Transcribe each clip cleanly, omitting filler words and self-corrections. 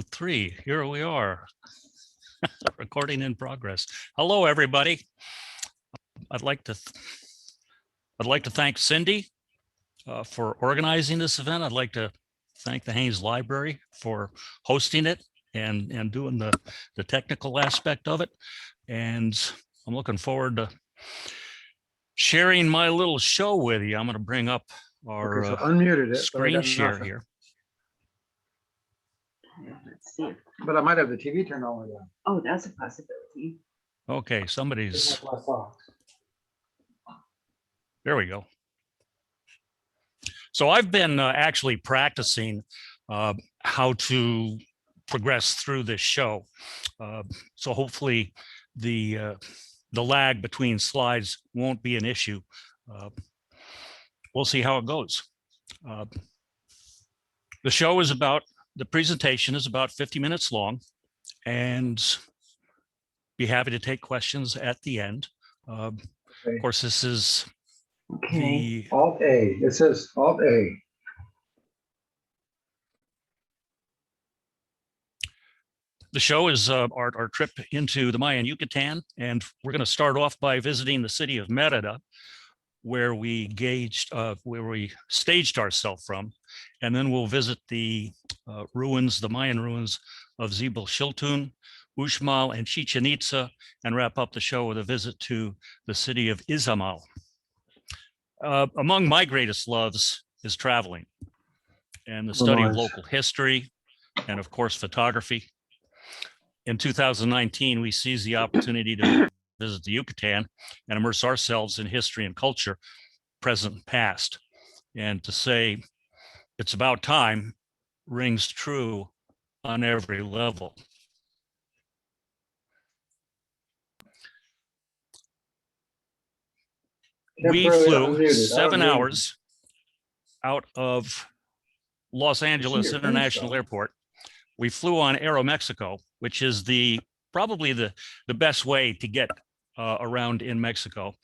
Three, here we are, recording in progress. Hello, everybody. I'd like to thank Cindy for organizing this event. I'd like to thank the Haynes Library for hosting it and doing the technical aspect of it. And I'm looking forward to sharing my little show with you. I'm going to bring up our so unmuted it, screen share here. Let's see. But I might have the TV turned on. Oh, that's a possibility. Okay, somebody's. There we go. So I've been actually practicing how to progress through this show. So hopefully the lag between slides won't be an issue. We'll see how it goes. The presentation is about 50 minutes long, and be happy to take questions at the end. Of course, this is the Alt A. It says Alt A. The show is our trip into the Mayan Yucatan, and we're going to start off by visiting the city of Merida, where we staged ourselves from, and then we'll visit the ruins, the Mayan ruins of Xibelxiltun, Uxmal, and Chichen Itza, and wrap up the show with a visit to the city of Izamal. Among my greatest loves is traveling and the study of local history, and of course, photography. In 2019, we seized the opportunity to visit the Yucatan and immerse ourselves in history and culture, present and past. And to say it's about time rings true on every level. We flew 7 hours out of Los Angeles International Airport. We flew on Aeromexico, which is probably the best way to get around in Mexico.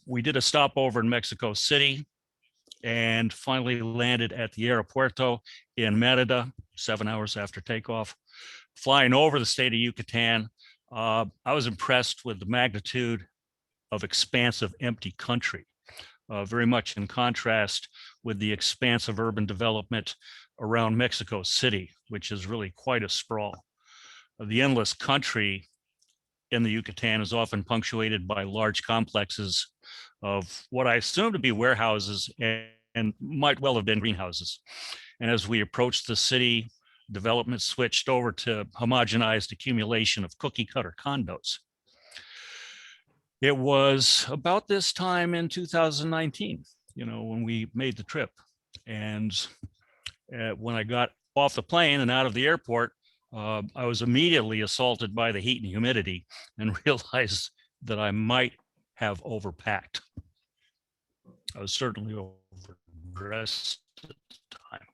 We did a stopover in Mexico City and finally landed at the Aeropuerto in Merida 7 hours after takeoff. Flying over the state of Yucatan, I was impressed with the magnitude of expansive empty country, very much in contrast with the expansive urban development around Mexico City, which is really quite a sprawl. The endless country in the Yucatan is often punctuated by large complexes of what I assume to be warehouses and might well have been greenhouses. And as we approached the city, development switched over to homogenized accumulation of cookie cutter condos. It was about this time in 2019, when we made the trip. And when I got off the plane and out of the airport, I was immediately assaulted by the heat and humidity and realized that I might have overpacked. I was certainly overdressed at the time.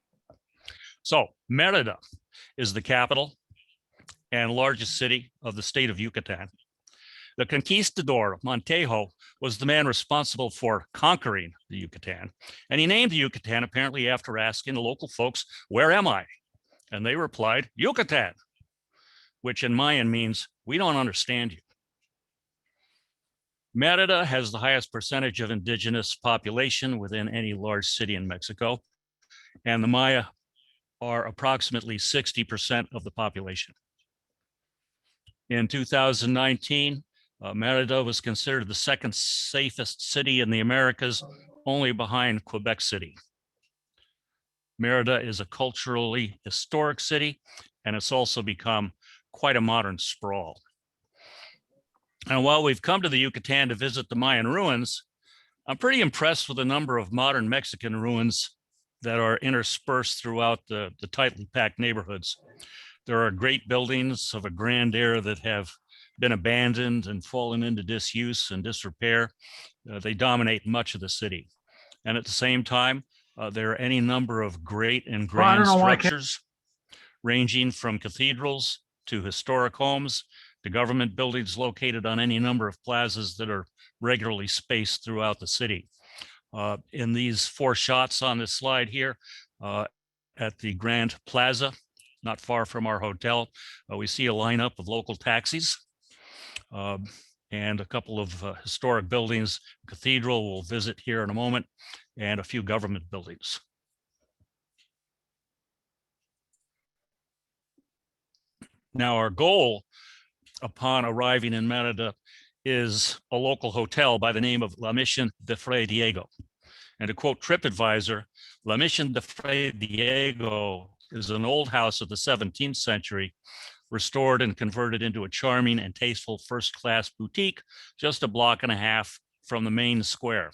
So Merida is the capital and largest city of the state of Yucatan. The conquistador Montejo was the man responsible for conquering the Yucatan. And he named the Yucatan apparently after asking the local folks, "Where am I?" And they replied, "Yucatan," which in Mayan means, "We don't understand you." Merida has the highest percentage of indigenous population within any large city in Mexico, and the Maya are approximately 60% of the population. In 2019, Merida was considered the second safest city in the Americas, only behind Quebec City. Merida is a culturally historic city, and it's also become quite a modern sprawl. And while we've come to the Yucatan to visit the Mayan ruins, I'm pretty impressed with the number of modern Mexican ruins that are interspersed throughout the tightly packed neighborhoods. There are great buildings of a grand era that have been abandoned and fallen into disuse and disrepair. They dominate much of the city. And at the same time, there are any number of great and grand structures, ranging from cathedrals to historic homes to government buildings located on any number of plazas that are regularly spaced throughout the city. In these 4 shots on this slide here, at the Grand Plaza not far from our hotel. We see a lineup of local taxis and a couple of historic buildings. Cathedral we'll visit here in a moment, and a few government buildings. Now, our goal upon arriving in Merida is a local hotel by the name of La Mission de Fray Diego. And to quote TripAdvisor, La Mission de Fray Diego is an old house of the 17th century, restored and converted into a charming and tasteful first-class boutique just a block and a half from the main square.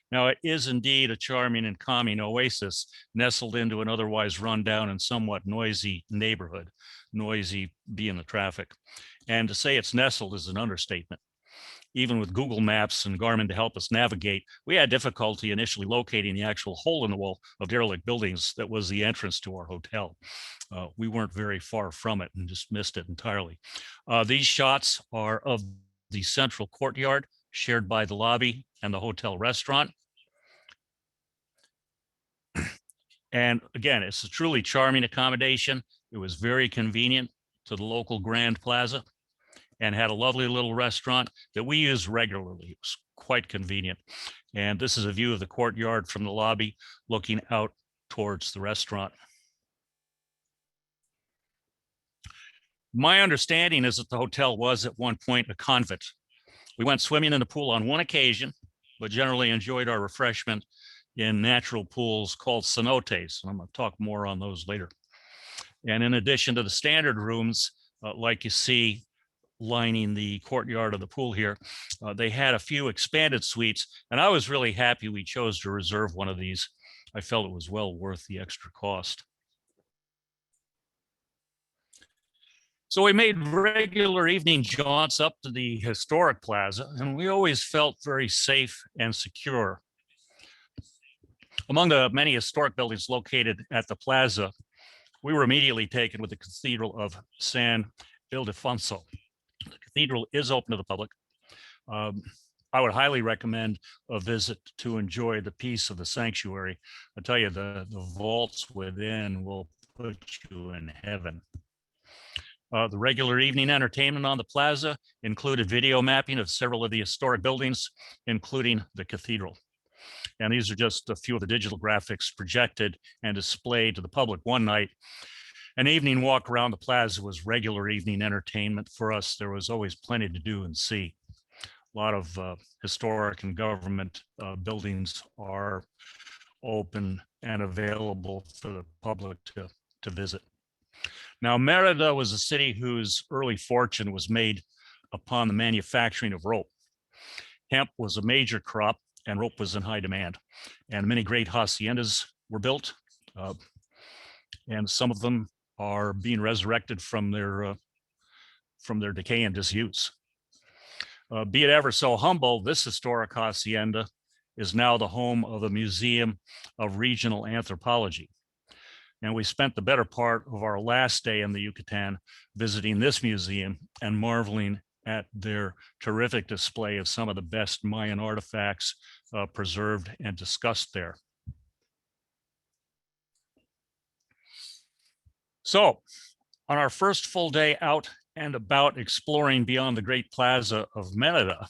Now, it is indeed a charming and calming oasis nestled into an otherwise rundown and somewhat noisy neighborhood, noisy being the traffic. And to say it's nestled is an understatement. Even with Google Maps and Garmin to help us navigate, we had difficulty initially locating the actual hole in the wall of derelict buildings that was the entrance to our hotel. We weren't very far from it and just missed it entirely. These shots are of the central courtyard shared by the lobby and the hotel restaurant. And again, it's a truly charming accommodation. It was very convenient to the local Grand Plaza and had a lovely little restaurant that we use regularly. It was quite convenient. And this is a view of the courtyard from the lobby looking out towards the restaurant. My understanding is that the hotel was at one point a convent. We went swimming in the pool on one occasion, but generally enjoyed our refreshment in natural pools called cenotes. And I'm going to talk more on those later. And in addition to the standard rooms, like you see lining the courtyard of the pool here, they had a few expanded suites, and I was really happy we chose to reserve one of these. I felt it was well worth the extra cost. So we made regular evening jaunts up to the historic plaza, and we always felt very safe and secure. Among the many historic buildings located at the plaza, we were immediately taken with the Cathedral of San Ildefonso. The cathedral is open to the public. I would highly recommend a visit to enjoy the peace of the sanctuary. I tell you, the vaults within will put you in heaven. The regular evening entertainment on the plaza included video mapping of several of the historic buildings, including the cathedral. And these are just a few of the digital graphics projected and displayed to the public one night. An evening walk around the plaza was regular evening entertainment for us. There was always plenty to do and see. A lot of historic and government buildings are open and available for the public to visit. Now, Merida was a city whose early fortune was made upon the manufacturing of rope. Hemp was a major crop and rope was in high demand. And many great haciendas were built. And some of them are being resurrected from their decay and disuse. Be it ever so humble, this historic hacienda is now the home of a museum of regional anthropology. And we spent the better part of our last day in the Yucatan visiting this museum and marveling at their terrific display of some of the best Mayan artifacts preserved and discussed there. So on our first full day out and about exploring beyond the Great Plaza of Merida,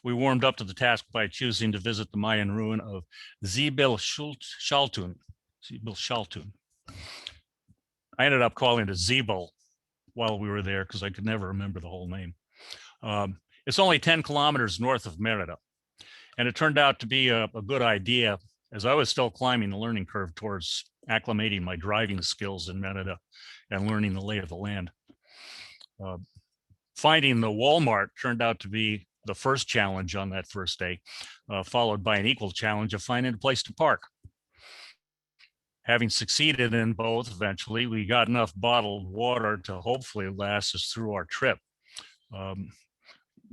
we warmed up to the task by choosing to visit the Mayan ruin of Zibil Shaltun. I ended up calling it Zibil while we were there because I could never remember the whole name. It's only 10 kilometers north of Merida, and it turned out to be a good idea as I was still climbing the learning curve towards acclimating my driving skills in Merida and learning the lay of the land. Finding the Walmart turned out to be the first challenge on that first day, followed by an equal challenge of finding a place to park. Having succeeded in both, eventually, we got enough bottled water to hopefully last us through our trip.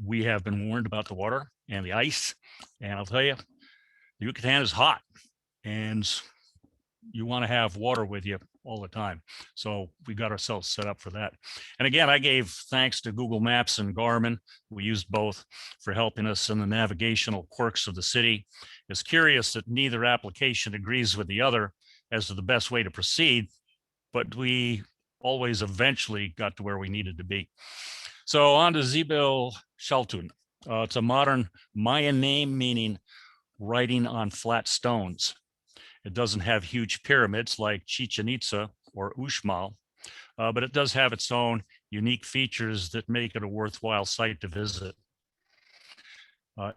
We have been warned about the water and the ice, and I'll tell you, the Yucatan is hot, and you want to have water with you all the time. So we got ourselves set up for that. And again, I gave thanks to Google Maps and Garmin. We used both for helping us in the navigational quirks of the city. It's curious that neither application agrees with the other as to the best way to proceed. but we always eventually got to where we needed to be. So on to Zibil Shaltun. It's a modern Mayan name meaning writing on flat stones. It doesn't have huge pyramids like Chichen Itza or Uxmal, but it does have its own unique features that make it a worthwhile site to visit.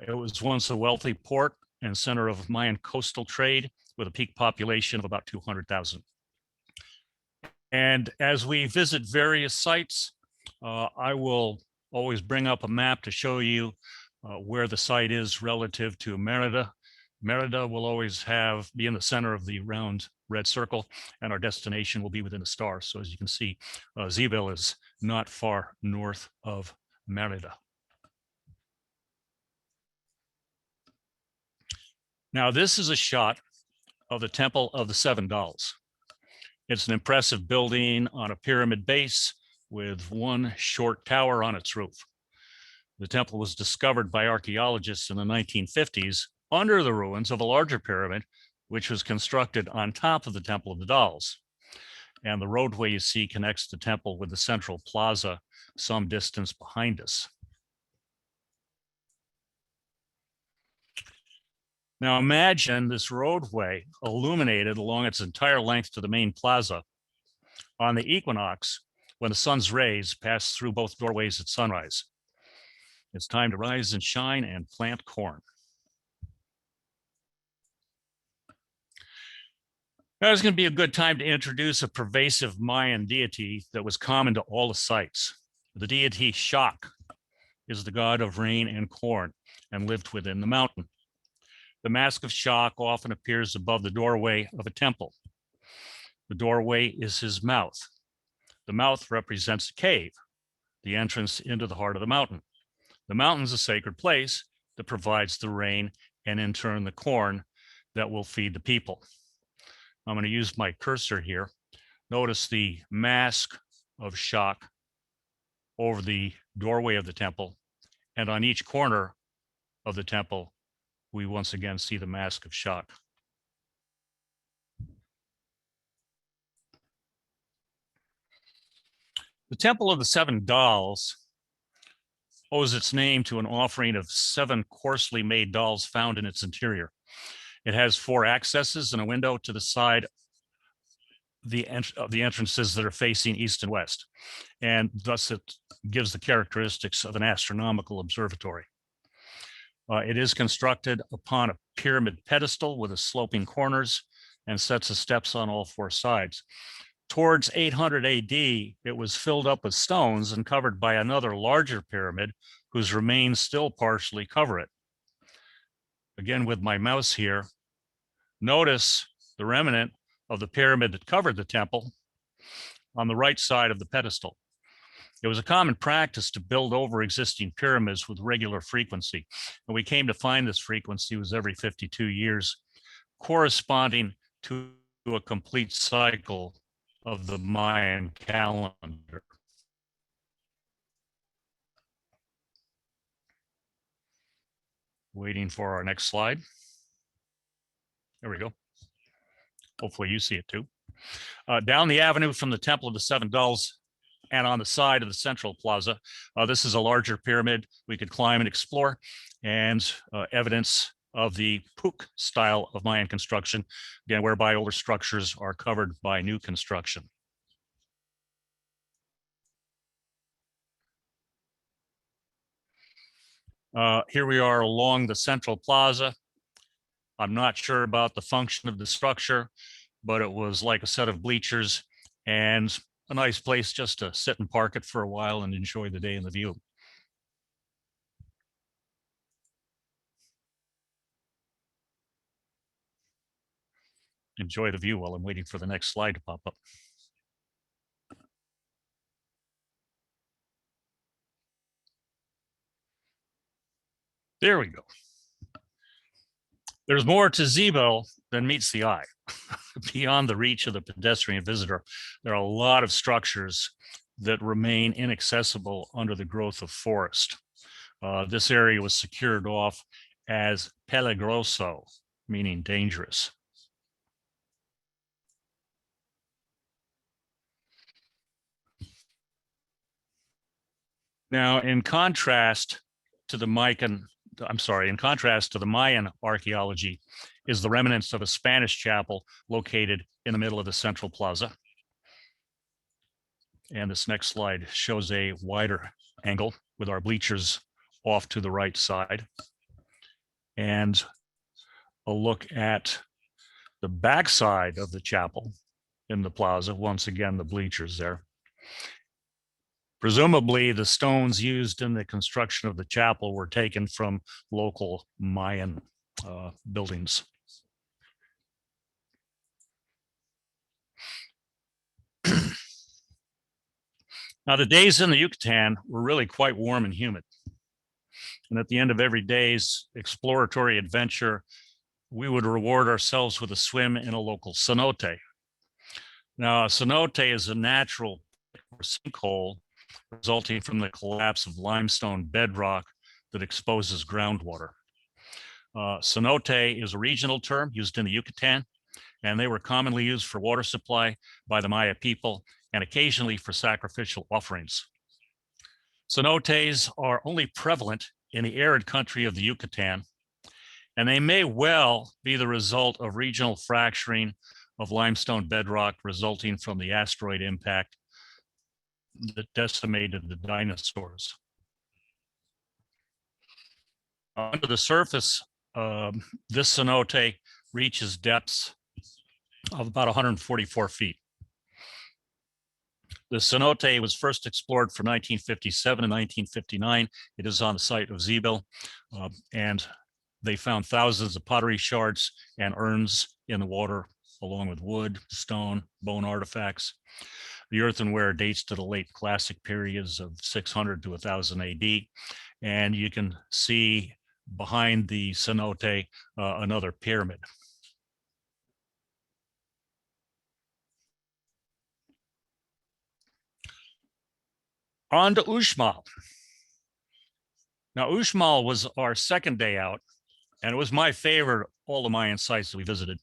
It was once a wealthy port and center of Mayan coastal trade with a peak population of about 200,000. And as we visit various sites, I will always bring up a map to show you where the site is relative to Merida. Merida will always be in the center of the round red circle, and our destination will be within a star. So as you can see, Zibil is not far north of Merida. Now, this is a shot of the Temple of the Seven Dolls. It's an impressive building on a pyramid base with one short tower on its roof. The temple was discovered by archaeologists in the 1950s under the ruins of a larger pyramid, which was constructed on top of the Temple of the Dolls. And the roadway you see connects the temple with the central plaza some distance behind us. Now imagine this roadway illuminated along its entire length to the main plaza on the equinox when the sun's rays pass through both doorways at sunrise. It's time to rise and shine and plant corn. Now is going to be a good time to introduce a pervasive Mayan deity that was common to all the sites. The deity Shak is the god of rain and corn and lived within the mountain. The mask of Shak often appears above the doorway of a temple. The doorway is his mouth. The mouth represents a cave, the entrance into the heart of the mountain. The mountain is a sacred place that provides the rain and in turn the corn that will feed the people. I'm going to use my cursor here. Notice the mask of Shak over the doorway of the temple, and on each corner of the temple, we once again see the mask of Shak. The Temple of the Seven Dolls owes its name to an offering of 7 coarsely made dolls found in its interior. It has 4 accesses and a window to the side of the entrances that are facing east and west, and thus it gives the characteristics of an astronomical observatory. It is constructed upon a pyramid pedestal with sloping corners and sets of steps on all 4 sides. Towards 800 AD, it was filled up with stones and covered by another larger pyramid whose remains still partially cover it. Again, with my mouse here, notice the remnant of the pyramid that covered the temple on the right side of the pedestal. It was a common practice to build over existing pyramids with regular frequency, and we came to find this frequency was every 52 years, corresponding to a complete cycle of the Mayan calendar. Waiting for our next slide. There we go. Hopefully you see it too. Down the avenue from the Temple of the Seven Dolls and on the side of the central plaza, this is a larger pyramid we could climb and explore, and evidence of the Puk style of Mayan construction, again, whereby older structures are covered by new construction. Here we are along the central plaza. I'm not sure about the function of the structure, but it was like a set of bleachers and a nice place just to sit and park it for a while and enjoy the day and the view. Enjoy the view while I'm waiting for the next slide to pop up. There we go. There's more to Zibil than meets the eye. Beyond the reach of the pedestrian visitor, there are a lot of structures that remain inaccessible under the growth of forest. This area was secured off as peligroso, meaning dangerous. Now, in contrast to the Mayan archaeology is the remnants of a Spanish chapel located in the middle of the central plaza. And this next slide shows a wider angle with our bleachers off to the right side. And a look at the backside of the chapel in the plaza. Once again, the bleachers there. Presumably, the stones used in the construction of the chapel were taken from local Mayan buildings. Now, the days in the Yucatan were really quite warm and humid. And at the end of every day's exploratory adventure, we would reward ourselves with a swim in a local cenote. Now, a cenote is a natural sinkhole resulting from the collapse of limestone bedrock that exposes groundwater. Cenote is a regional term used in the Yucatan, and they were commonly used for water supply by the Maya people and occasionally for sacrificial offerings. Cenotes are only prevalent in the arid country of the Yucatan, and they may well be the result of regional fracturing of limestone bedrock resulting from the asteroid impact that decimated the dinosaurs. Under the surface, this cenote reaches depths of about 144 feet. The cenote was first explored from 1957 and 1959. It is on the site of Zebil, and they found thousands of pottery shards and urns in the water, along with wood, stone, bone artifacts. The earthenware dates to the late classic periods of 600 to 1000 AD. And you can see behind the cenote another pyramid. On to Uxmal. Now, Uxmal was our second day out, and it was my favorite of all the Mayan sites that we visited.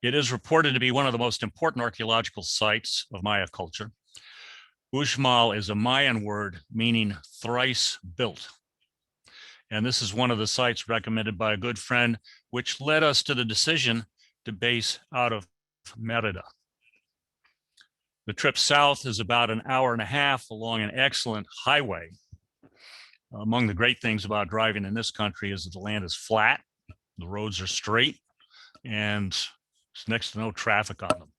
It is reported to be one of the most important archaeological sites of Maya culture. Uxmal is a Mayan word meaning thrice built. And this is one of the sites recommended by a good friend, which led us to the decision to base out of Merida. The trip south is about an hour and a half along an excellent highway. Among the great things about driving in this country is that the land is flat, the roads are straight, and there's next to no traffic on them.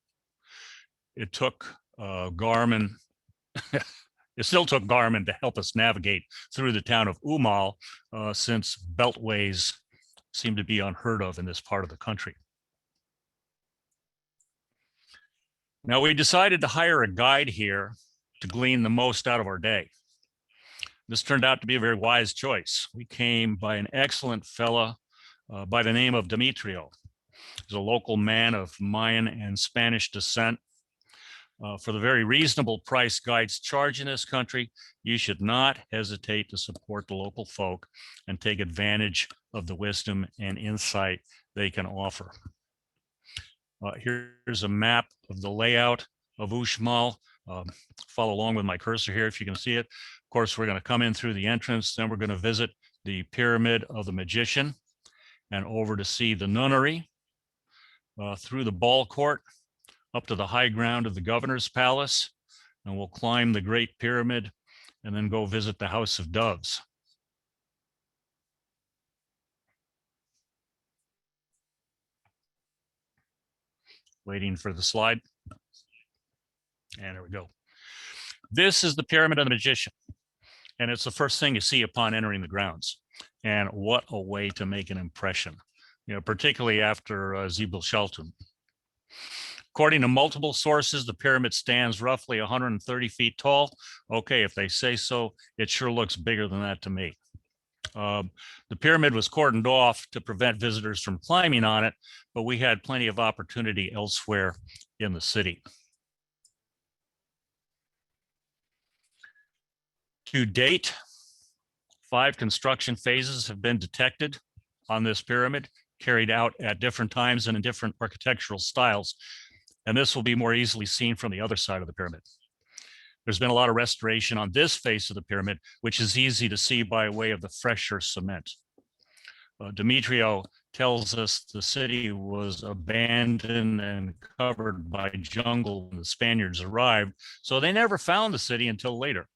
It took Garmin, it still took Garmin to help us navigate through the town of Umal, since beltways seem to be unheard of in this part of the country. Now, we decided to hire a guide here to glean the most out of our day. This turned out to be a very wise choice. We came by an excellent fella by the name of Demetrio. He's a local man of Mayan and Spanish descent. For the very reasonable price guides charge in this country, you should not hesitate to support the local folk and take advantage of the wisdom and insight they can offer. Here's a map of the layout of Uxmal. Follow along with my cursor here if you can see it. Of course, we're going to come in through the entrance, then we're going to visit the Pyramid of the Magician and over to see the nunnery, through the ball court, up to the high ground of the governor's palace, and we'll climb the Great Pyramid and then go visit the House of Doves. Waiting for the slide. And there we go. This is the Pyramid of the Magician, and it's the first thing you see upon entering the grounds. And what a way to make an impression, particularly after Zebil Shaltun. According to multiple sources, the pyramid stands roughly 130 feet tall. Okay, if they say so, it sure looks bigger than that to me. The pyramid was cordoned off to prevent visitors from climbing on it, but we had plenty of opportunity elsewhere in the city. To date, 5 construction phases have been detected on this pyramid, carried out at different times and in different architectural styles. And this will be more easily seen from the other side of the pyramid. There's been a lot of restoration on this face of the pyramid, which is easy to see by way of the fresher cement. Demetrio tells us the city was abandoned and covered by jungle when the Spaniards arrived, so they never found the city until later.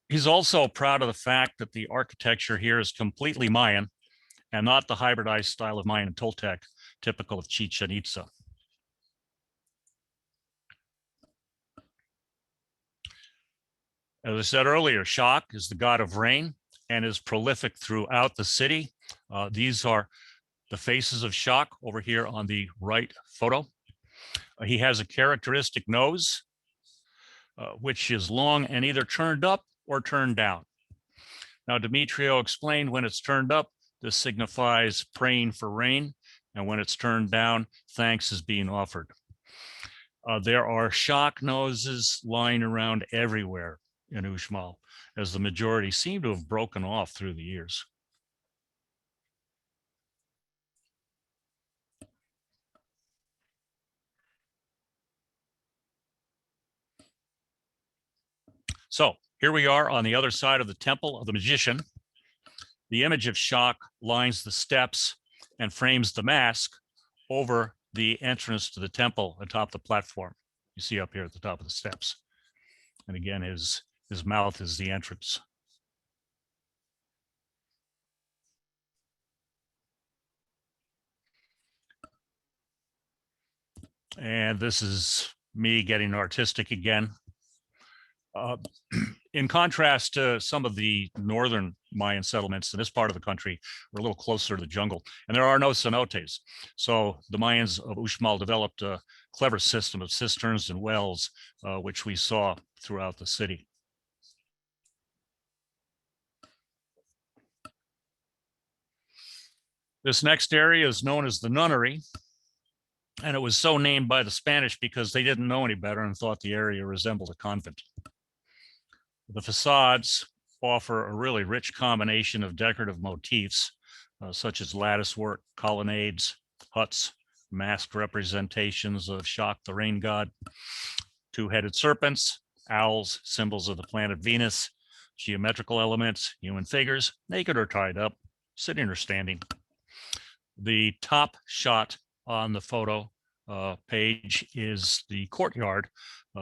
He's also proud of the fact that the architecture here is completely Mayan and not the hybridized style of Mayan and Toltec typical of Chichen Itza. As I said earlier, Shak is the god of rain and is prolific throughout the city. These are the faces of Shak over here on the right photo. He has a characteristic nose, which is long and either turned up or turned down. Now, Demetrio explained when it's turned up, this signifies praying for rain, and when it's turned down, thanks is being offered. There are Shak noses lying around everywhere in Uxmal, as the majority seem to have broken off through the years. So here we are on the other side of the temple of the magician. The image of Shak lines the steps and frames the mask over the entrance to the temple atop the platform you see up here at the top of the steps. And again, his mouth is the entrance. And this is me getting artistic again. In contrast to some of the northern Mayan settlements in this part of the country, we're a little closer to the jungle, and there are no cenotes. So the Mayans of Uxmal developed a clever system of cisterns and wells, which we saw throughout the city. This next area is known as the nunnery, and it was so named by the Spanish because they didn't know any better and thought the area resembled a convent. The facades offer a really rich combination of decorative motifs, such as lattice work, colonnades, huts, masked representations of Shak, the rain god, two-headed serpents, owls, symbols of the planet Venus, geometrical elements, human figures, naked or tied up, sitting or standing. The top shot on the photo page is the courtyard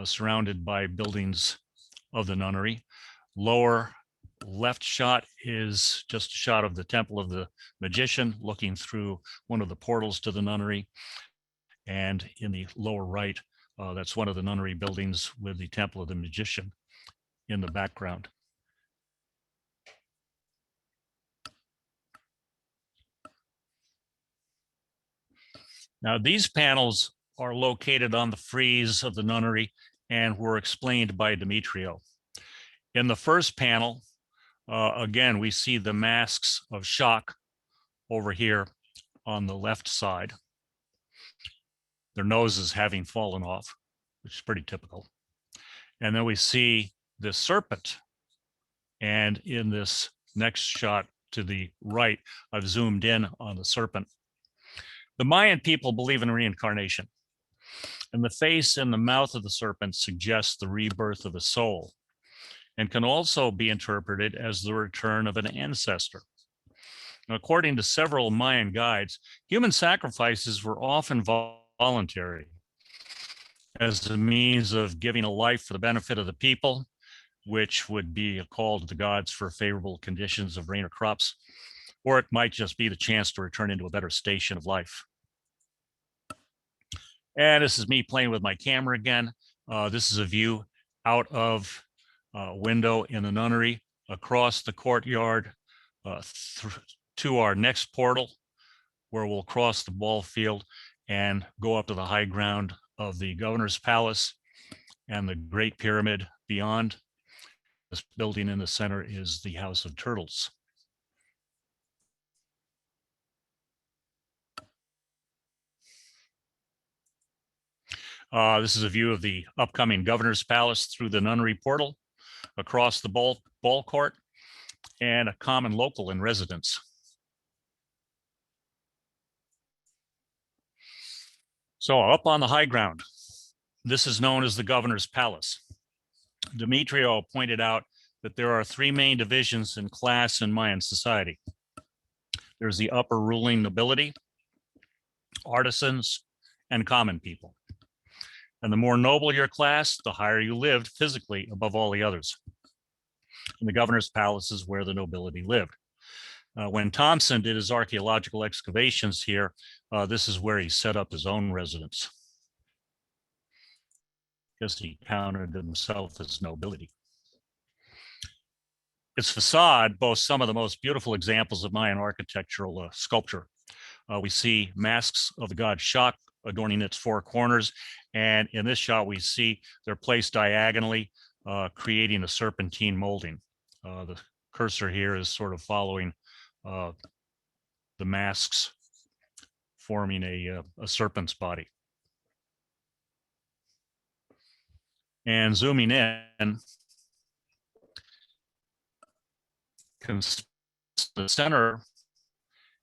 surrounded by buildings of the nunnery. Lower left shot is just a shot of the temple of the magician looking through one of the portals to the nunnery. And in the lower right, that's one of the nunnery buildings with the temple of the magician in the background. Now, these panels are located on the frieze of the nunnery and were explained by Demetrio. In the first panel, again, we see the masks of Shak over here on the left side. Their noses having fallen off, which is pretty typical. And then we see the serpent. And in this next shot to the right, I've zoomed in on the serpent. The Mayan people believe in reincarnation, and the face and the mouth of the serpent suggests the rebirth of a soul, and can also be interpreted as the return of an ancestor. According to several Mayan guides, human sacrifices were often voluntary as a means of giving a life for the benefit of the people, which would be a call to the gods for favorable conditions of rain or crops, or it might just be the chance to return into a better station of life. And this is me playing with my camera again. This is a view out of window in the nunnery across the courtyard to our next portal, where we'll cross the ball field and go up to the high ground of the governor's palace and the Great Pyramid beyond. This building in the center is the House of Turtles. This is a view of the upcoming governor's palace through the nunnery portal, across the ball court, and a common local in residence. So up on the high ground, this is known as the governor's palace. Demetrio pointed out that there are three main divisions in class in Mayan society. There's the upper ruling nobility, artisans, and common people. And the more noble your class, the higher you lived physically above all the others. And the governor's palace is where the nobility lived. When Thompson did his archaeological excavations here, this is where he set up his own residence, because he counted himself as nobility. Its facade boasts some of the most beautiful examples of Mayan architectural sculpture. We see masks of the god Shak adorning its four corners. And in this shot, we see they're placed diagonally, creating a serpentine molding. The cursor here is sort of following the masks, forming a serpent's body. And zooming in, the center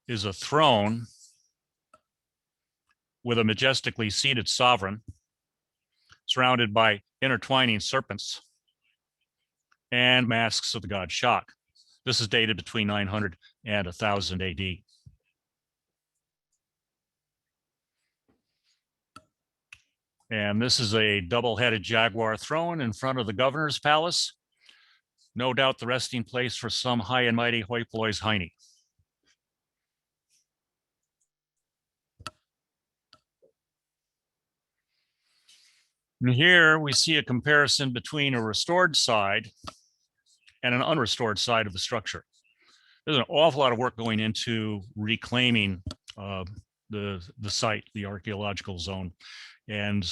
is a throne with a majestically seated sovereign surrounded by intertwining serpents and masks of the god Shak. This is dated between 900 and 1000 AD. And this is a double-headed jaguar throne in front of the governor's palace. No doubt the resting place for some high and mighty hoi polloi's hiney. And here we see a comparison between a restored side and an unrestored side of the structure. There's an awful lot of work going into reclaiming the site, the archaeological zone. And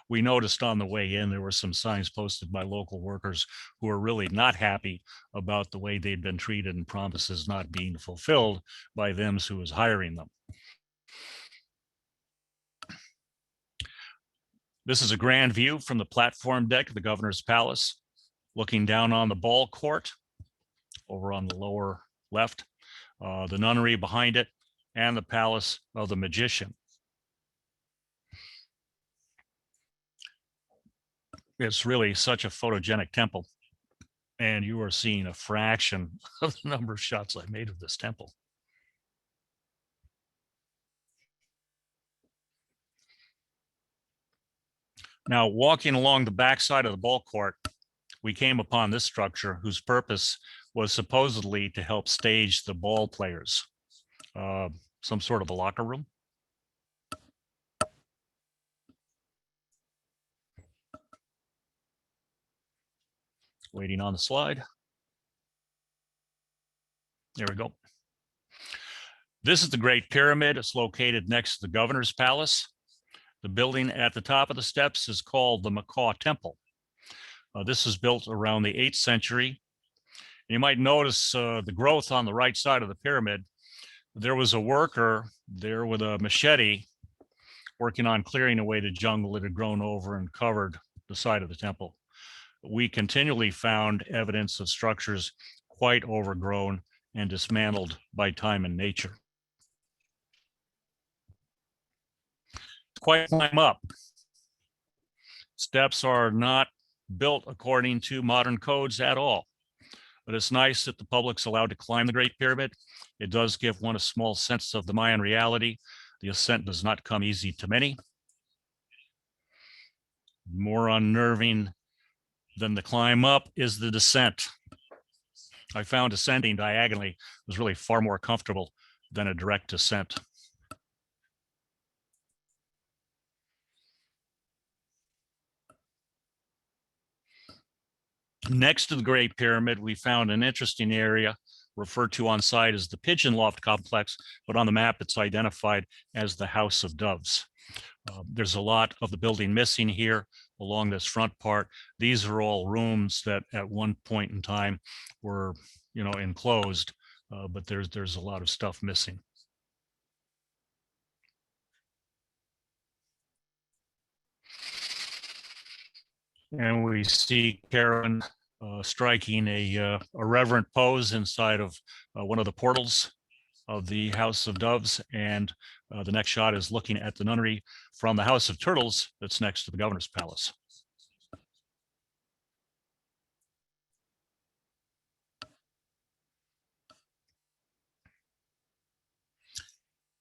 we noticed on the way in, there were some signs posted by local workers who are really not happy about the way they'd been treated and promises not being fulfilled by them who was hiring them. This is a grand view from the platform deck of the governor's palace, looking down on the ball court over on the lower left, the nunnery behind it, and the palace of the magician. It's really such a photogenic temple, and you are seeing a fraction of the number of shots I made of this temple. Now, walking along the backside of the ball court, we came upon this structure whose purpose was supposedly to help stage the ball players, some sort of a locker room. Waiting on the slide. There we go. This is the Great Pyramid. It's located next to the governor's palace. The building at the top of the steps is called the Macaw Temple. This was built around the 8th century. You might notice the growth on the right side of the pyramid. There was a worker there with a machete working on clearing away the jungle that had grown over and covered the side of the temple. We continually found evidence of structures quite overgrown and dismantled by time and nature. Quite climb up. Steps are not built according to modern codes at all, but it's nice that the public's allowed to climb the Great Pyramid. It does give one a small sense of the Mayan reality. The ascent does not come easy to many. More unnerving than the climb up is the descent. I found ascending diagonally was really far more comfortable than a direct descent. Next to the Great Pyramid, we found an interesting area referred to on site as the Pigeon Loft Complex, but on the map it's identified as the House of Doves. There's a lot of the building missing here along this front part. These are all rooms that at one point in time were, enclosed, but there's a lot of stuff missing. And we see Karen striking a reverent pose inside of one of the portals of the House of Doves. And the next shot is looking at the nunnery from the House of Turtles that's next to the governor's palace.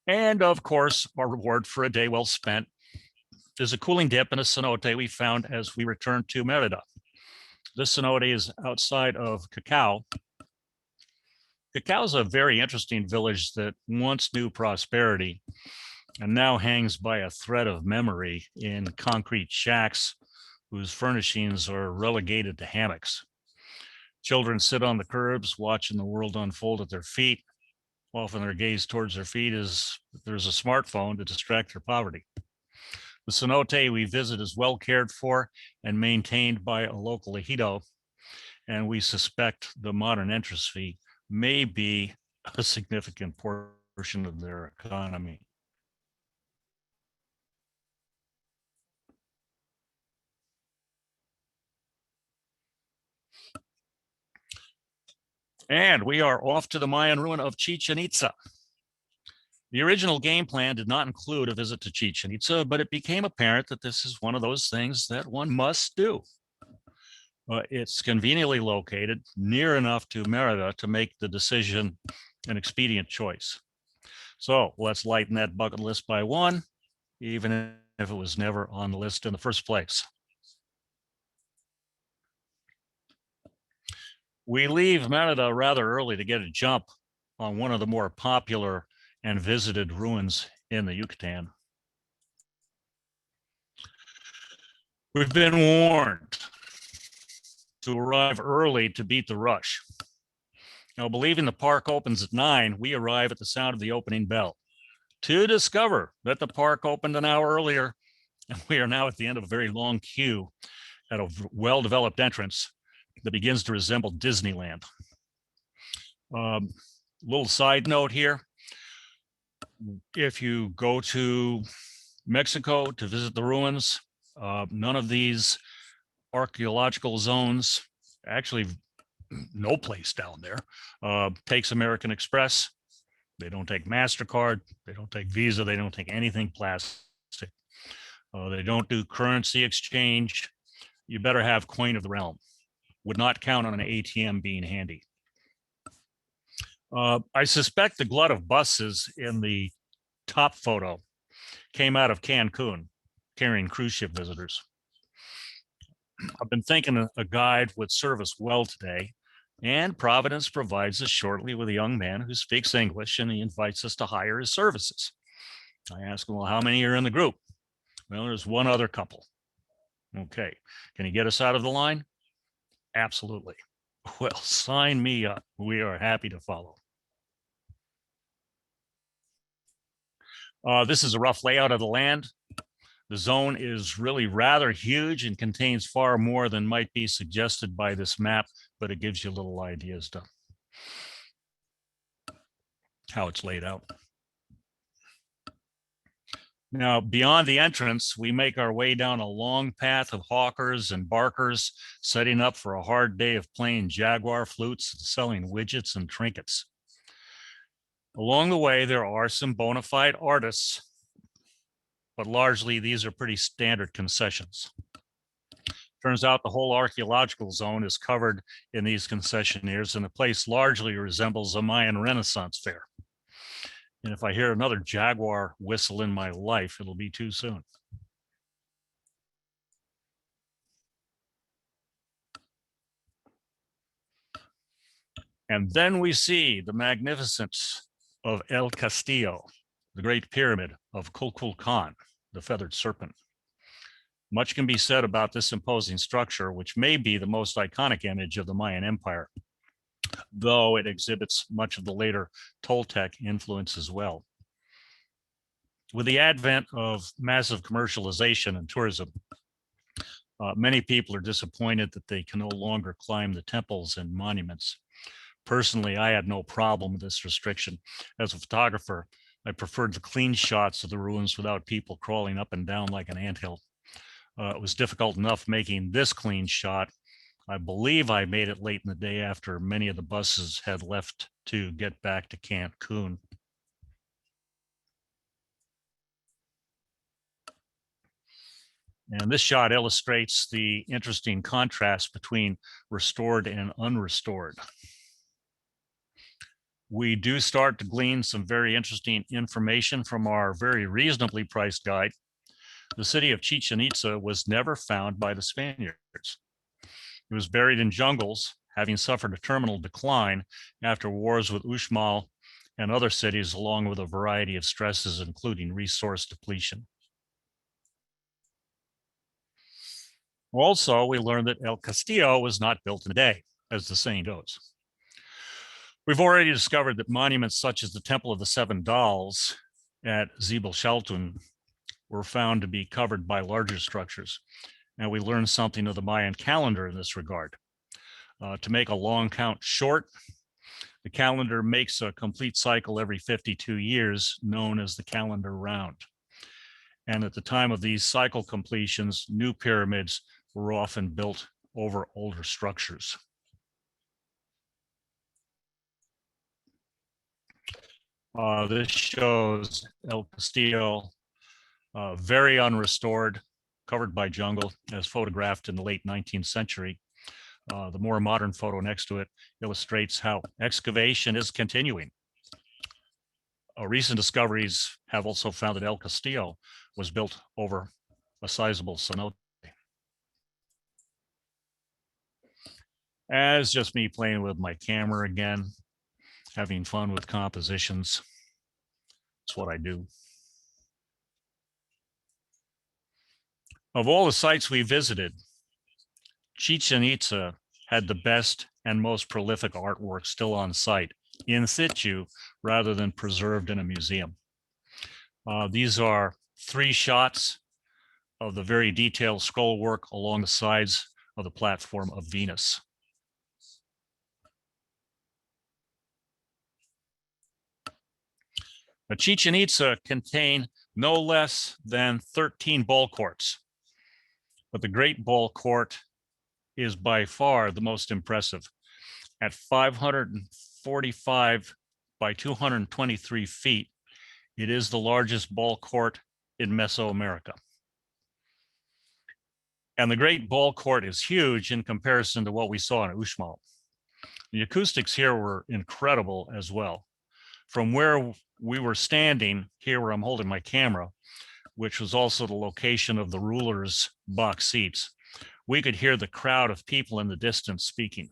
And of course, our reward for a day well spent is a cooling dip and a cenote we found as we returned to Merida. This cenote is outside of Cacao. Cacao is a very interesting village that once knew prosperity and now hangs by a thread of memory in concrete shacks whose furnishings are relegated to hammocks. Children sit on the curbs watching the world unfold at their feet. Often their gaze towards their feet is there's a smartphone to distract their poverty. The cenote we visit is well cared for and maintained by a local ejido, and we suspect the modern entrance fee may be a significant portion of their economy. And we are off to the Mayan ruin of Chichen Itza. The original game plan did not include a visit to Chichen Itza, but it became apparent that this is one of those things that one must do. It's conveniently located near enough to Merida to make the decision an expedient choice. So let's lighten that bucket list by one, even if it was never on the list in the first place. We leave Merida rather early to get a jump on one of the more popular and visited ruins in the Yucatan. We've been warned to arrive early to beat the rush. Now, believing the park opens at 9, we arrive at the sound of the opening bell to discover that the park opened an hour earlier, and we are now at the end of a very long queue at a well-developed entrance that begins to resemble Disneyland. Little side note here. If you go to Mexico to visit the ruins, none of these archaeological zones, actually no place down there, takes American Express. They don't take MasterCard. They don't take Visa. They don't take anything plastic. They don't do currency exchange. You better have coin of the realm. Would not count on an ATM being handy. I suspect the glut of buses in the top photo came out of Cancun, carrying cruise ship visitors. I've been thinking a guide would serve us well today, and Providence provides us shortly with a young man who speaks English, and he invites us to hire his services. I ask him, well, how many are in the group? Well, there's one other couple. Okay, can you get us out of the line? Absolutely. Well, sign me up. We are happy to follow. This is a rough layout of the land. The zone is really rather huge and contains far more than might be suggested by this map, but it gives you a little idea as to how it's laid out. Now, beyond the entrance, we make our way down a long path of hawkers and barkers, setting up for a hard day of playing Jaguar flutes and selling widgets and trinkets. Along the way, there are some bona fide artists, but largely these are pretty standard concessions. Turns out the whole archaeological zone is covered in these concessionaires, and the place largely resembles a Mayan Renaissance fair. And if I hear another Jaguar whistle in my life, it'll be too soon. And then we see the magnificence of El Castillo, the Great Pyramid of Kukulkan, the feathered serpent. Much can be said about this imposing structure, which may be the most iconic image of the Mayan Empire, though it exhibits much of the later Toltec influence as well. With the advent of massive commercialization and tourism, many people are disappointed that they can no longer climb the temples and monuments. Personally, I had no problem with this restriction. As a photographer, I preferred the clean shots of the ruins without people crawling up and down like an anthill. It was difficult enough making this clean shot. I believe I made it late in the day after many of the buses had left to get back to Cancun. And this shot illustrates the interesting contrast between restored and unrestored. we do start to glean some very interesting information from our very reasonably priced guide. The city of Chichen Itza was never found by the Spaniards. It was buried in jungles, having suffered a terminal decline after wars with Uxmal and other cities, along with a variety of stresses, including resource depletion. Also, we learned that El Castillo was not built in a day, as the saying goes. We've already discovered that monuments such as the Temple of the Seven Dolls at Zibelchaltun were found to be covered by larger structures. And we learned something of the Mayan calendar in this regard. To make a long count short, the calendar makes a complete cycle every 52 years, known as the calendar round. And at the time of these cycle completions, new pyramids were often built over older structures. This shows El Castillo, very unrestored, covered by jungle, as photographed in the late 19th century. The more modern photo next to it illustrates how excavation is continuing. Recent discoveries have also found that El Castillo was built over a sizable cenote. As just me playing with my camera again, having fun with compositions. It's what I do. Of all the sites we visited, Chichen Itza had the best and most prolific artwork still on site, in situ, rather than preserved in a museum. These are 3 shots of the very detailed scroll work along the sides of the platform of Venus. But Chichen Itza contained no less than 13 ball courts. But the Great Ball Court is by far the most impressive. At 545 by 223 feet, it is the largest ball court in Mesoamerica. And the Great Ball Court is huge in comparison to what we saw in Uxmal. The acoustics here were incredible as well. From where we were standing, here where I'm holding my camera, which was also the location of the ruler's box seats, we could hear the crowd of people in the distance speaking.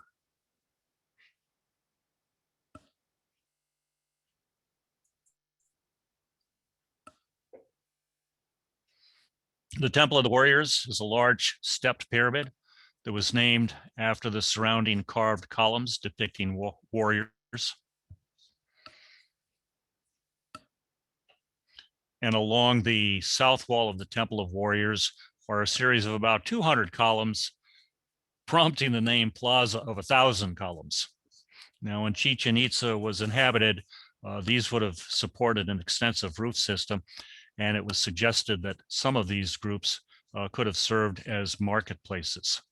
The Temple of the Warriors is a large stepped pyramid that was named after the surrounding carved columns depicting warriors. And along the south wall of the Temple of Warriors are a series of about 200 columns, prompting the name Plaza of 1,000 columns. Now, when Chichen Itza was inhabited, these would have supported an extensive roof system, and it was suggested that some of these groups could have served as marketplaces.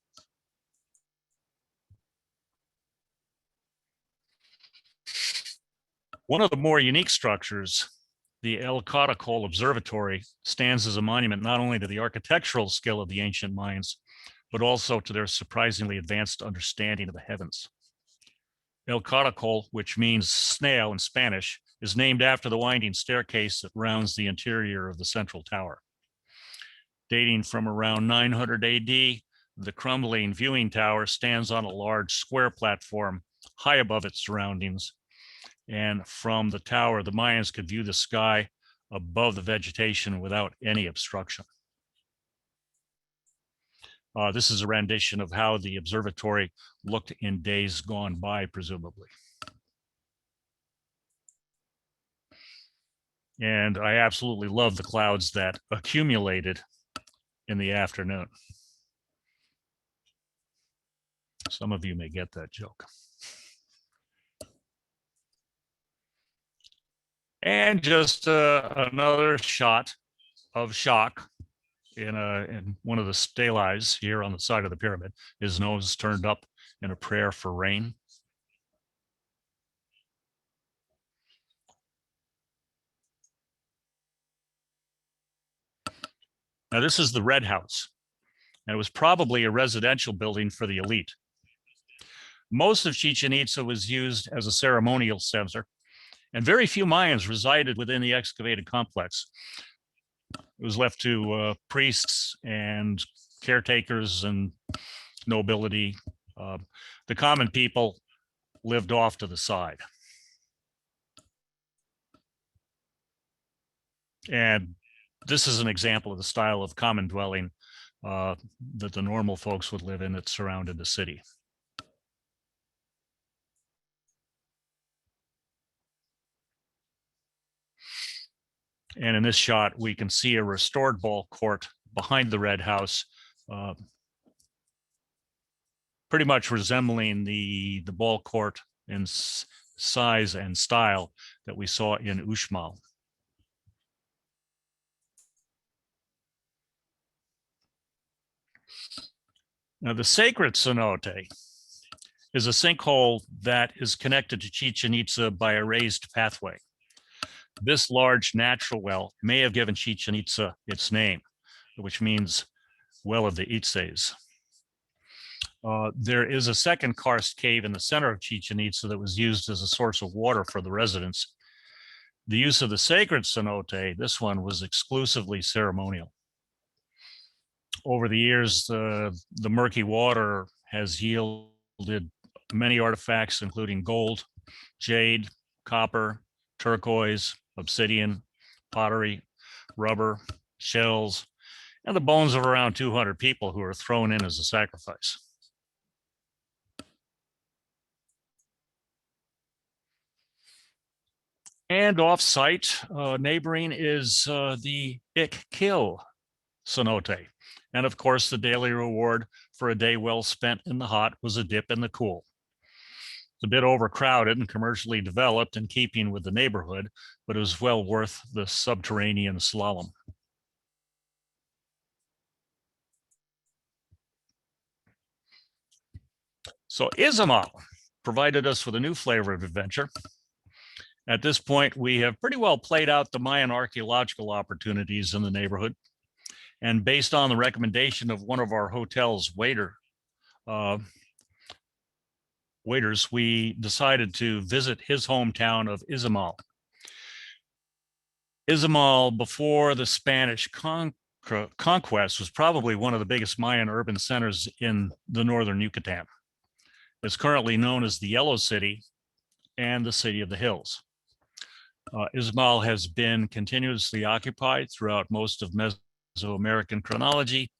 One of the more unique structures, the El Caracol Observatory, stands as a monument not only to the architectural skill of the ancient Mayans, but also to their surprisingly advanced understanding of the heavens. El Caracol, which means snail in Spanish, is named after the winding staircase that rounds the interior of the central tower. Dating from around 900 AD, the crumbling viewing tower stands on a large square platform high above its surroundings. And from the tower, the Mayans could view the sky above the vegetation without any obstruction. This is a rendition of how the observatory looked in days gone by, presumably. And I absolutely love the clouds that accumulated in the afternoon. Some of you may get that joke. And just another shot of shock in one of the stelis here on the side of the pyramid, his nose turned up in a prayer for rain. Now, this is the Red House, and it was probably a residential building for the elite. Most of Chichen Itza was used as a ceremonial center, and very few Mayans resided within the excavated complex. It was left to priests and caretakers and nobility. The common people lived off to the side. And this is an example of the style of common dwelling that the normal folks would live in that surrounded the city. And in this shot, we can see a restored ball court behind the red house, pretty much resembling the ball court in size and style that we saw in Uxmal. Now, the sacred cenote is a sinkhole that is connected to Chichen Itza by a raised pathway. This large natural well may have given Chichen Itza its name, which means well of the Itzes. There is a second karst cave in the center of Chichen Itza that was used as a source of water for the residents. The use of the sacred cenote, this one, was exclusively ceremonial. Over the years, the murky water has yielded many artifacts, including gold, jade, copper, turquoise, obsidian, pottery, rubber, shells, and the bones of around 200 people who were thrown in as a sacrifice. And off-site, neighboring is the Ik-Kil cenote. And of course, the daily reward for a day well spent in the hot was a dip in the cool. It's a bit overcrowded and commercially developed in keeping with the neighborhood, but it was well worth the subterranean slalom. So Izamal provided us with a new flavor of adventure. At this point, we have pretty well played out the Mayan archaeological opportunities in the neighborhood. And based on the recommendation of one of our hotel's waiters, we decided to visit his hometown of Izamal. Izamal, before the Spanish conquest, was probably one of the biggest Mayan urban centers in the northern Yucatan. It's currently known as the Yellow City and the City of the Hills. Izamal has been continuously occupied throughout most of Mesoamerican chronology,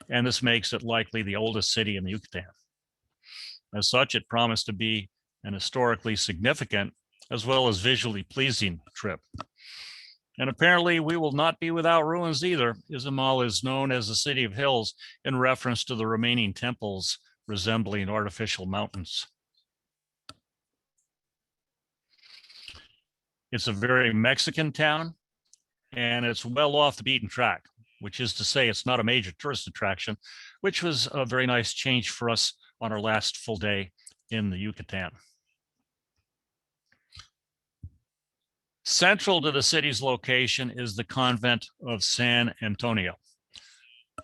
and this makes it likely the oldest city in the Yucatan. As such, it promised to be an historically significant as well as visually pleasing trip. And apparently we will not be without ruins either. Izamal is known as the City of Hills in reference to the remaining temples resembling artificial mountains. It's a very Mexican town, and it's well off the beaten track, which is to say it's not a major tourist attraction, which was a very nice change for us on our last full day in the Yucatan. Central to the city's location is the convent of San Antonio,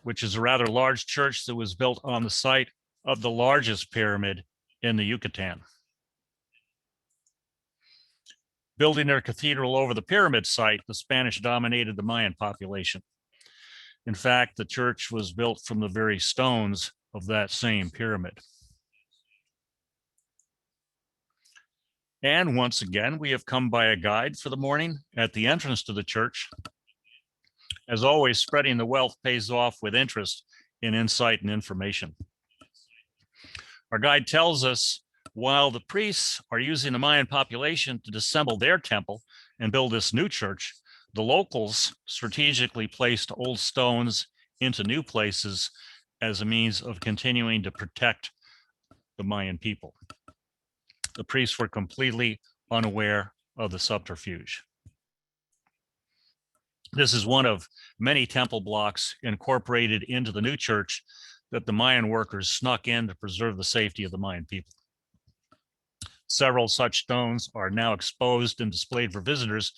which is a rather large church that was built on the site of the largest pyramid in the Yucatan. Building their cathedral over the pyramid site, the Spanish dominated the Mayan population. In fact, the church was built from the very stones of that same pyramid. And once again, we have come by a guide for the morning at the entrance to the church. As always, spreading the wealth pays off with interest in insight and information. Our guide tells us while the priests are using the Mayan population to disassemble their temple and build this new church, the locals strategically placed old stones into new places as a means of continuing to protect the Mayan people. The priests were completely unaware of the subterfuge. This is one of many temple blocks incorporated into the new church that the Mayan workers snuck in to preserve the safety of the Mayan people. Several such stones are now exposed and displayed for visitors,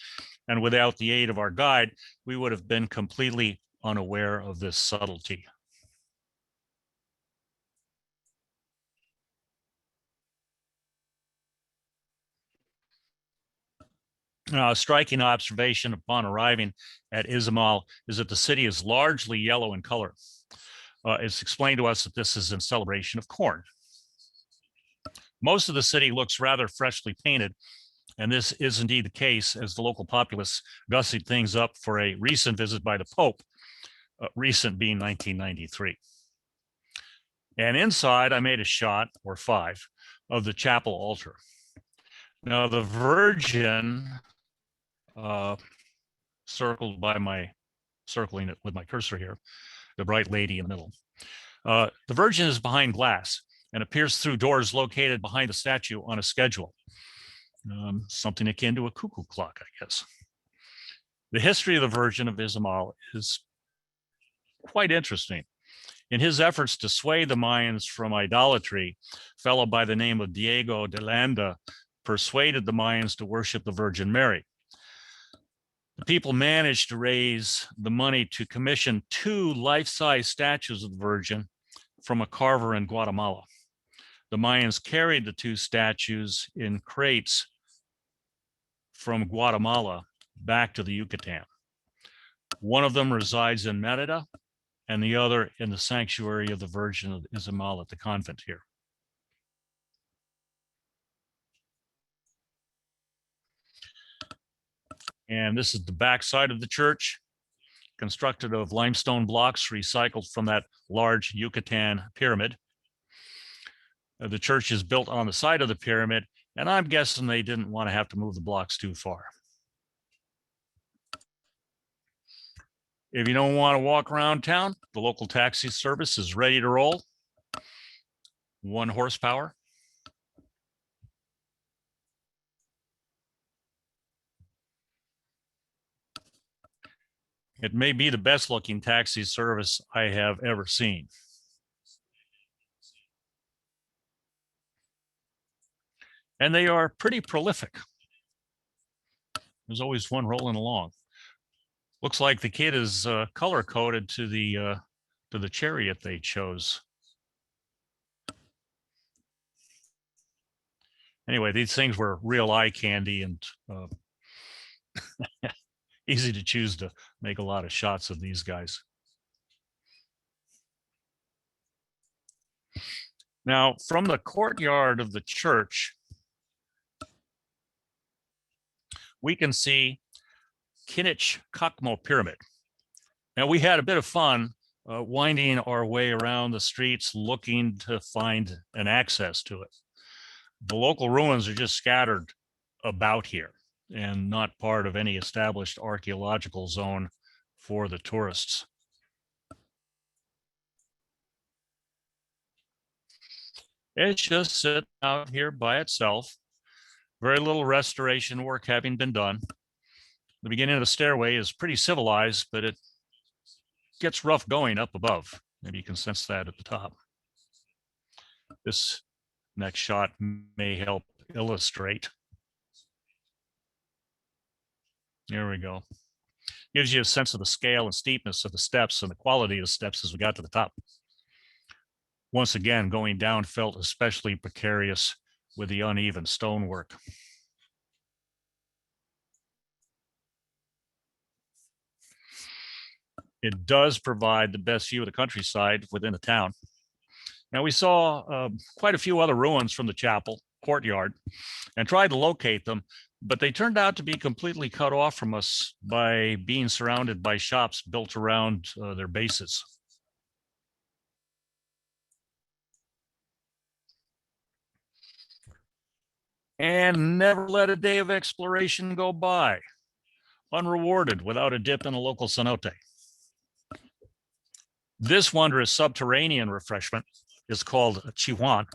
and without the aid of our guide, we would have been completely unaware of this subtlety. striking observation upon arriving at Izamal is that the city is largely yellow in color. It's explained to us that this is in celebration of corn. Most of the city looks rather freshly painted, and this is indeed the case as the local populace gussied things up for a recent visit by the Pope, recent being 1993. And inside, I made a shot, or 5, of the chapel altar. Now, the Virgin, circling it with my cursor here, the bright lady in the middle. The Virgin is behind glass and appears through doors located behind the statue on a schedule. Something akin to a cuckoo clock, I guess. The history of the Virgin of Izamal is quite interesting. In his efforts to sway the Mayans from idolatry, a fellow by the name of Diego de Landa persuaded the Mayans to worship the Virgin Mary. The people managed to raise the money to commission 2 life-size statues of the Virgin from a carver in Guatemala. The Mayans carried the 2 statues in crates from Guatemala back to the Yucatan. One of them resides in Merida, and the other in the sanctuary of the Virgin of Izamal at the convent here. And this is the back side of the church, constructed of limestone blocks recycled from that large Yucatan pyramid. The church is built on the side of the pyramid, and I'm guessing they didn't want to have to move the blocks too far. If you don't want to walk around town, the local taxi service is ready to roll. 1 horsepower. It may be the best looking taxi service I have ever seen. And they are pretty prolific. There's always one rolling along. Looks like the kid is color coded to the chariot they chose. Anyway, these things were real eye candy and easy to choose to make a lot of shots of these guys. Now, from the courtyard of the church, we can see Kinich Kakmo Pyramid. Now, we had a bit of fun winding our way around the streets looking to find an access to it. The local ruins are just scattered about here and not part of any established archaeological zone for the tourists. It's just sitting out here by itself. Very little restoration work having been done. The beginning of the stairway is pretty civilized, but it gets rough going up above. Maybe you can sense that at the top. This next shot may help illustrate. There we go. Gives you a sense of the scale and steepness of the steps and the quality of the steps as we got to the top. Once again, going down felt especially precarious with the uneven stonework. It does provide the best view of the countryside within the town. Now, we saw quite a few other ruins from the chapel courtyard and tried to locate them, but they turned out to be completely cut off from us by being surrounded by shops built around their bases. And never let a day of exploration go by unrewarded without a dip in a local cenote. This wondrous subterranean refreshment is called Chihuan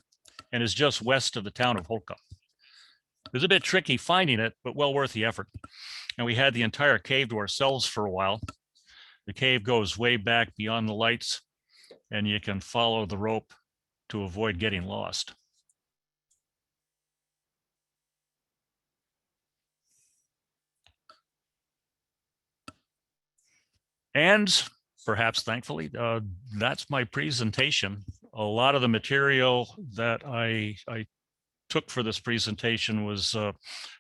and is just west of the town of Holca. It was a bit tricky finding it, but well worth the effort. And we had the entire cave to ourselves for a while. The cave goes way back beyond the lights, and you can follow the rope to avoid getting lost. And perhaps thankfully, that's my presentation. A lot of the material that I took for this presentation was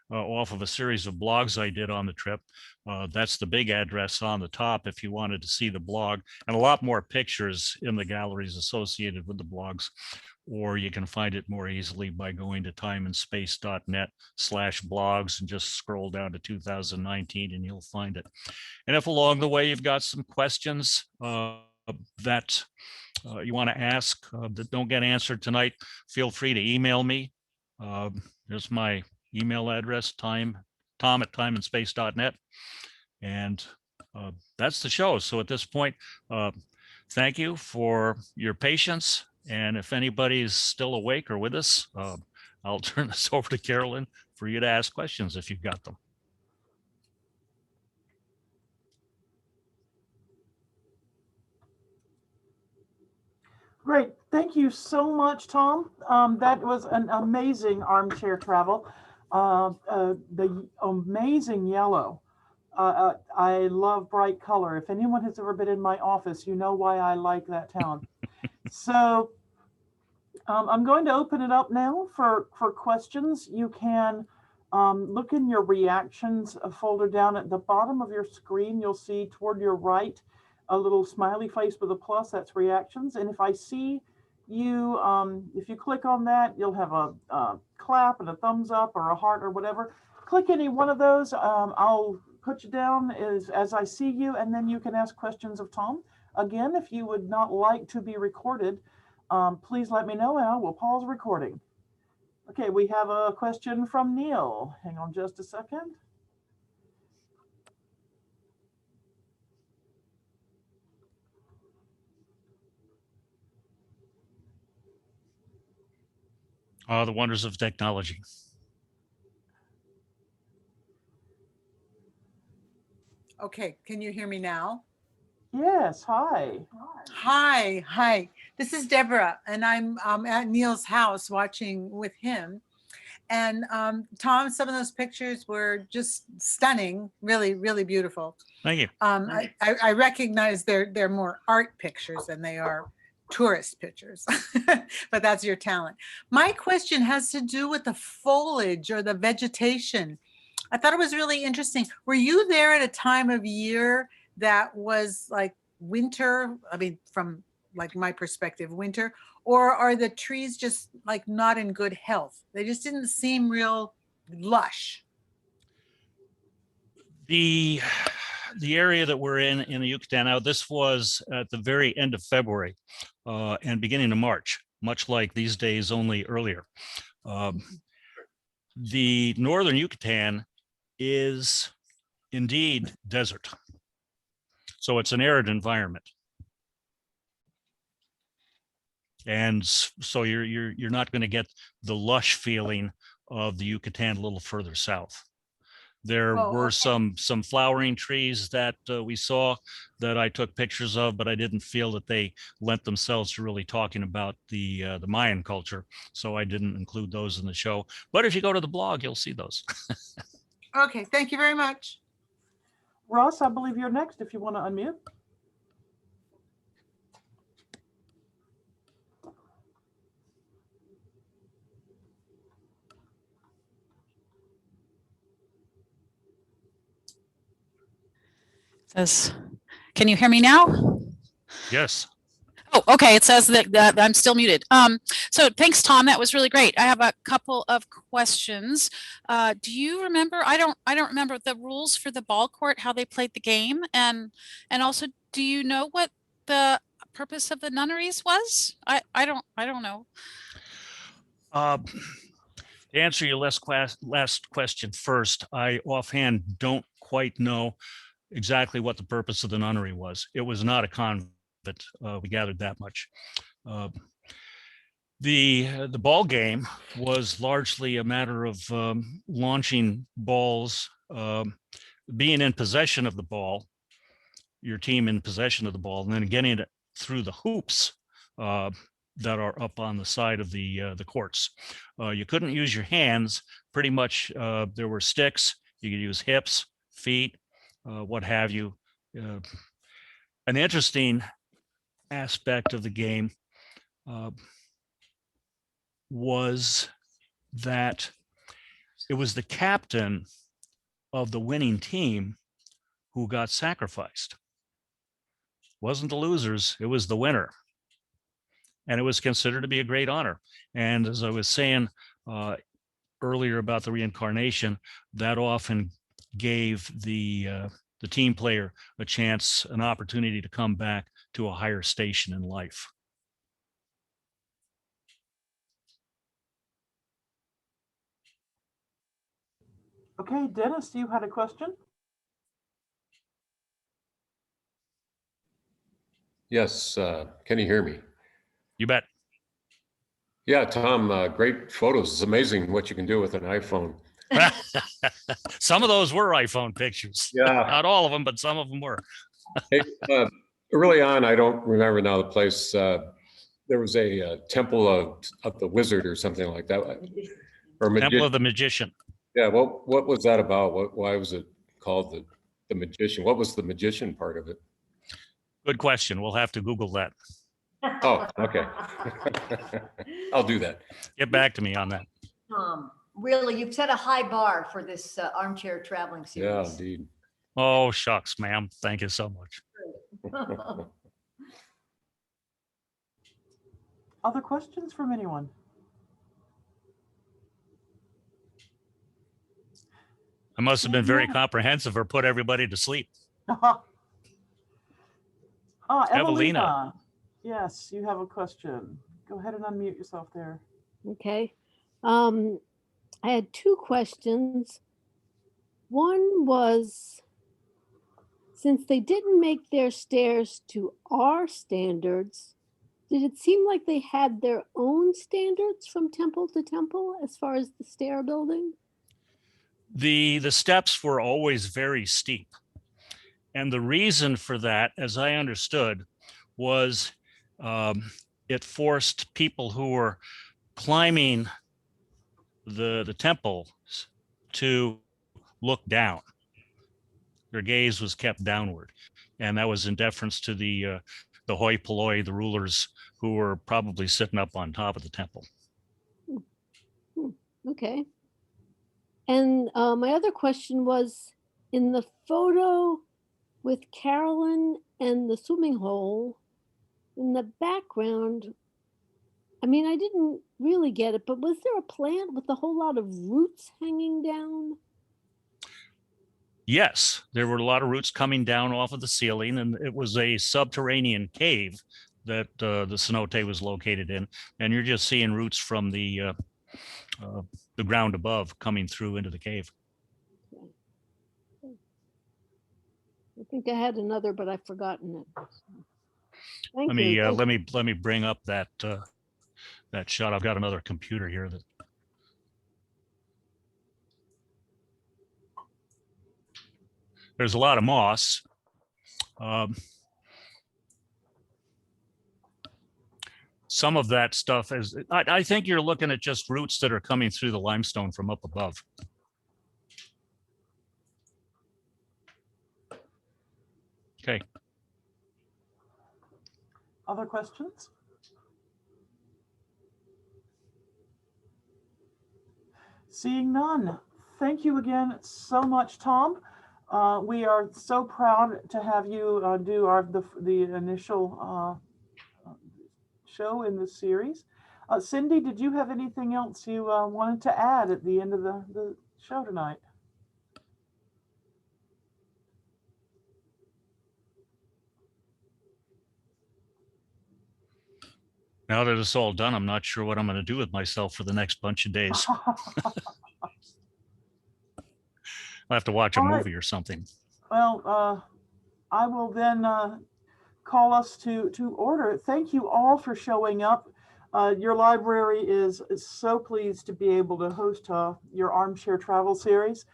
off of a series of blogs I did on the trip. That's the big address on the top if you wanted to see the blog, and a lot more pictures in the galleries associated with the blogs. Or you can find it more easily by going to timeandspace.net/blogs and just scroll down to 2019 and you'll find it. And if along the way you've got some questions that you want to ask that don't get answered tonight, feel free to email me. There's my email address, tom@timeandspace.net. And that's the show. So at this point, thank you for your patience. And if anybody's still awake or with us, I'll turn this over to Carolyn for you to ask questions if you've got them. Great. Thank you so much, Tom. That was an amazing armchair travel. The amazing yellow. I love bright color. If anyone has ever been in my office, you know why I like that talent. So I'm going to open it up now for questions. You can look in your reactions folder down at the bottom of your screen. You'll see toward your right a little smiley face with a plus. That's reactions. And if I see you, if you click on that, you'll have a clap and a thumbs up or a heart or whatever. Click any one of those. I'll put you down as I see you, and then you can ask questions of Tom. Again, if you would not like to be recorded, please let me know and I will pause recording. Okay, we have a question from Neil. Hang on just a second. The wonders of technology. Okay, can you hear me now? Yes, hi. Hi. This is Deborah, and I'm at Neil's house watching with him. And Tom, some of those pictures were just stunning, really, really beautiful. Thank you. I recognize they're more art pictures than they are tourist pictures, but that's your talent. My question has to do with the foliage or the vegetation. I thought it was really interesting. Were you there at a time of year that was like winter? I mean, from like my perspective, winter, or are the trees just like not in good health? They just didn't seem real lush. The area that we're in the Yucatan now, this was at the very end of February and beginning of March, much like these days, only earlier. The northern Yucatan is indeed desert. So it's an arid environment. And so you're not going to get the lush feeling of the Yucatan a little further south. There were some flowering trees that we saw that I took pictures of, but I didn't feel that they lent themselves to really talking about the Mayan culture. So I didn't include those in the show. But if you go to the blog, you'll see those. Okay, thank you very much. Ross, I believe you're next if you want to unmute. Says, can you hear me now? Yes. Oh, okay. It says that I'm still muted. So thanks, Tom. That was really great. I have a couple of questions. Do you remember? I don't remember the rules for the ball court, how they played the game, and also, do you know what the purpose of the nunneries was? I don't know. To answer your last question first, I offhand don't quite know exactly what the purpose of the nunnery was. It was not a convent. We gathered that much. The ball game was largely a matter of launching balls, being in possession of the ball, your team in possession of the ball, and then getting it through the hoops that are up on the side of the courts. You couldn't use your hands. Pretty much, there were sticks. You could use hips, feet, what have you. An interesting aspect of the game was that it was the captain of the winning team who got sacrificed. Wasn't the losers, it was the winner. And it was considered to be a great honor. And as I was saying earlier about the reincarnation, that often gave the team player a chance, an opportunity to come back to a higher station in life. Okay, Dennis, you had a question? Yes, can you hear me? You bet. Yeah, Tom, great photos. It's amazing what you can do with an iPhone. Some of those were iPhone pictures. Yeah. Not all of them, but some of them were. Hey, early on, I don't remember now the place, there was a temple of the wizard or something like that. Or Temple of the Magician. Yeah, what was that about? Why was it called the magician? What was the magician part of it? Good question. We'll have to Google that. Oh, okay. I'll do that. Get back to me on that. Really, you've set a high bar for this armchair traveling Yeah, series. indeed. Oh, shucks, ma'am. Thank you so much. Other questions from anyone? I must have been very comprehensive or put everybody to sleep. Evelina. Yes, you have a question. Go ahead and unmute yourself there. Okay. I had two questions. One was, since they didn't make their stairs to our standards, did it seem like they had their own standards from temple to temple as far as the stair building? The steps were always very steep. And the reason for that, as I understood, was it forced people who were climbing the temples to look down. Their gaze was kept downward. And that was in deference to the hoi polloi, the rulers who were probably sitting up on top of the temple. Okay. And my other question was, in the photo with Carolyn and the swimming hole, in the background, I mean, I didn't really get it, but was there a plant with a whole lot of roots hanging down? Yes, there were a lot of roots coming down off of the ceiling, and it was a subterranean cave that the cenote was located in. And you're just seeing roots from the ground above coming through into the cave. I think I had another, but I've forgotten it. Thank Let you. me let me bring up that that shot. I've got another computer here that. There's a lot of moss. Some of that stuff is, I think you're looking at just roots that are coming through the limestone from up above. Okay. Other questions? Seeing none. Thank you again so much, Tom. We are so proud to have you do the initial show in the series. Cindy, did you have anything else you wanted to add at the end of the show tonight? Now that it's all done, I'm not sure what I'm going to do with myself for the next bunch of days. I'll have to watch a movie or something. Well, I will then call us to order. Thank you all for showing up. Your library is so pleased to be able to host your Armchair Travel series.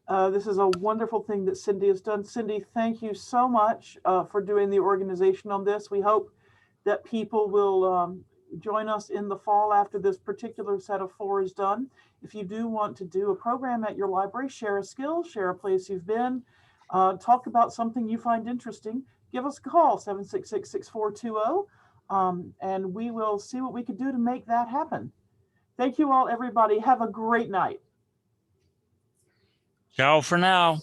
This is a wonderful thing that Cindy has done. Cindy, thank you so much for doing the organization on this. We hope that people will join us in the fall after this particular set of 4 is done. If you do want to do a program at your library, share a skill, share a place you've been, talk about something you find interesting, give us a call, 766-6420, and we will see what we can do to make that happen. Thank you all, everybody. Have a great night. Ciao for now.